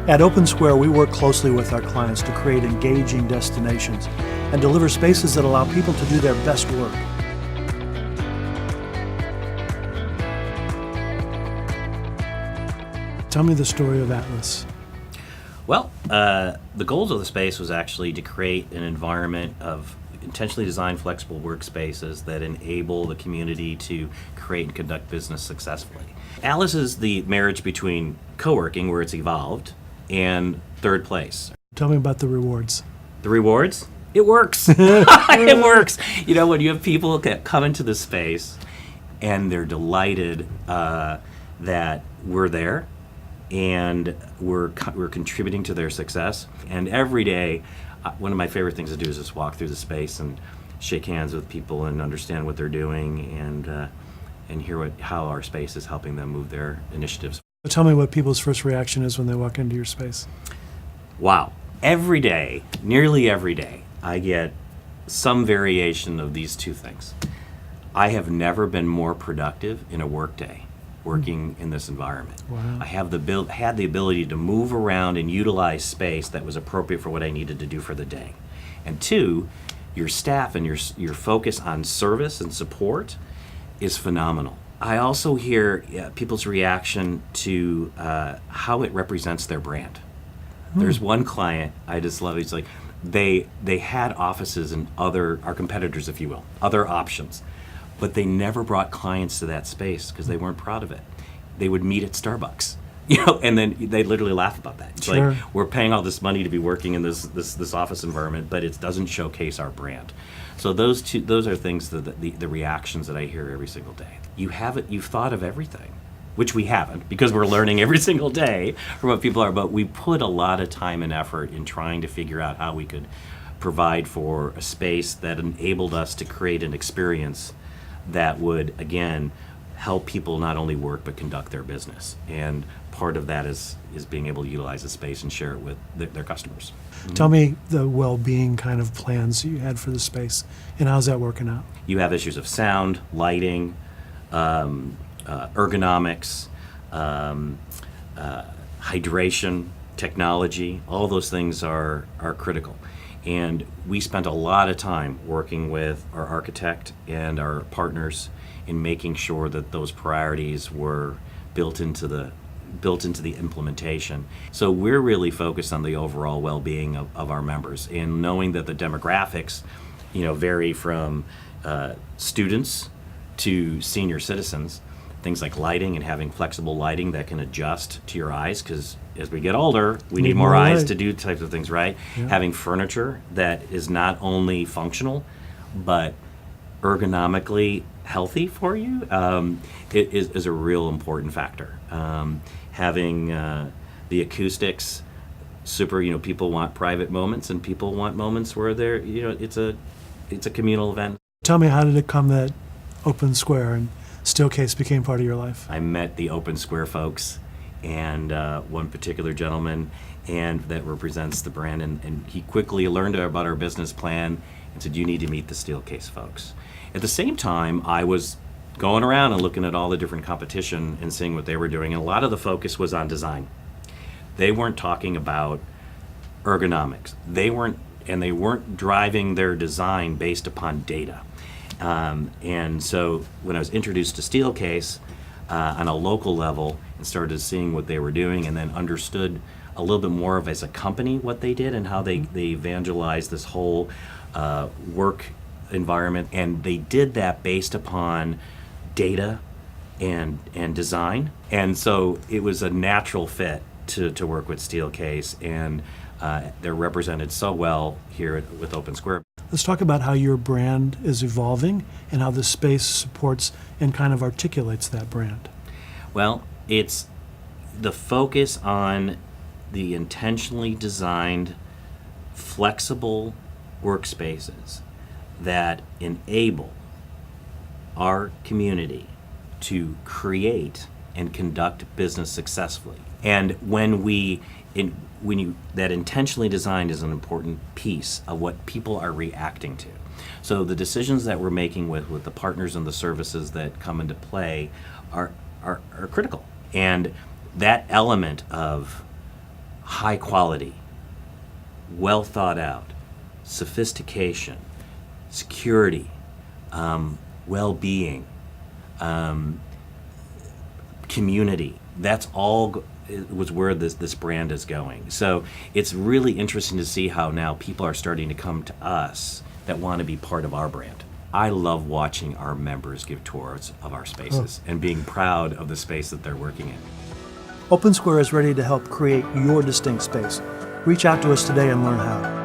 At OpenSquare, we work closely with our clients to create engaging destinations and deliver spaces that allow people to do their best work. Tell me the story of Atlas. Well, the goals of the space was actually to create an environment of intentionally designed flexible workspaces that enable the community to create and conduct business successfully. Atlas is the marriage between co-working, where it's evolved, and third place. Tell me about the rewards. The rewards? It works. It works. You know, when you have people that come into the space and they're delighted that we're there and we're contributing to their success. And every day, one of my favorite things to do is just walk through the space and shake hands with people and understand what they're doing and hear how our space is helping them move their initiatives. Tell me what people's first reaction is when they walk into your space. Wow. Every day, nearly every day, I get some variation of these two things. I have never been more productive in a workday working in this environment. Wow. I have had the ability to move around and utilize space that was appropriate for what I needed to do for the day. And two, your staff and your focus on service and support is phenomenal. I also hear people's reaction to how it represents their brand. There's one client I just love. He's like, they had offices and our competitors, if you will, other options, but they never brought clients to that space because they weren't proud of it. They would meet at Starbucks, and then they literally laugh about that. It's Sure. like, we're paying all this money to be working in this office environment, but it doesn't showcase our brand. So those are things the reactions that I hear every single day. You've thought of everything, which we haven't, because we're learning every single day from what people are, but we put a lot of time and effort in trying to figure out how we could provide for a space that enabled us to create an experience that would, again, help people not only work but conduct their business. And part of that is being able to utilize the space and share it with their customers. Tell me the well-being kind of plans you had for the space, and how's that working out? You have issues of sound, lighting, ergonomics, hydration, technology. All those things are critical. And we spent a lot of time working with our architect and our partners in making sure that those priorities were built into the implementation. So we're really focused on the overall well-being of our members, and knowing that the demographics, vary from students to senior citizens. Things like lighting and having flexible lighting that can adjust to your eyes, because as we get older, we need more eyes to do types of things, right? Yeah. Having furniture that is not only functional, but ergonomically healthy for you it is a real important factor. Having the acoustics super, people want private moments, and people want moments where they're, it's a communal event. Tell me, how did it come that OpenSquare and Steelcase became part of your life? I met the OpenSquare folks, and one particular gentleman, and that represents the brand, and he quickly learned about our business plan and said, you need to meet the Steelcase folks. At the same time, I was going around and looking at all the different competition and seeing what they were doing, and a lot of the focus was on design. They weren't talking about ergonomics. They weren't driving their design based upon data. And so when I was introduced to Steelcase on a local level and started seeing what they were doing, and then understood a little bit more of, as a company, what they did and how they evangelized this whole work environment, and they did that based upon data and design. And so it was a natural fit to work with Steelcase, and they're represented so well here with OpenSquare. Let's talk about how your brand is evolving and how the space supports and kind of articulates that brand. Well, it's the focus on the intentionally designed, flexible workspaces that enable our community to create and conduct business successfully. And that intentionally designed is an important piece of what people are reacting to. So the decisions that we're making with the partners and the services that come into play are critical. And that element of high quality, well thought out, sophistication, security, well-being, community. That's all was where this brand is going. So it's really interesting to see how now people are starting to come to us that want to be part of our brand. I love watching our members give tours of our spaces and being proud of the space that they're working in. OpenSquare is ready to help create your distinct space. Reach out to us today and learn how.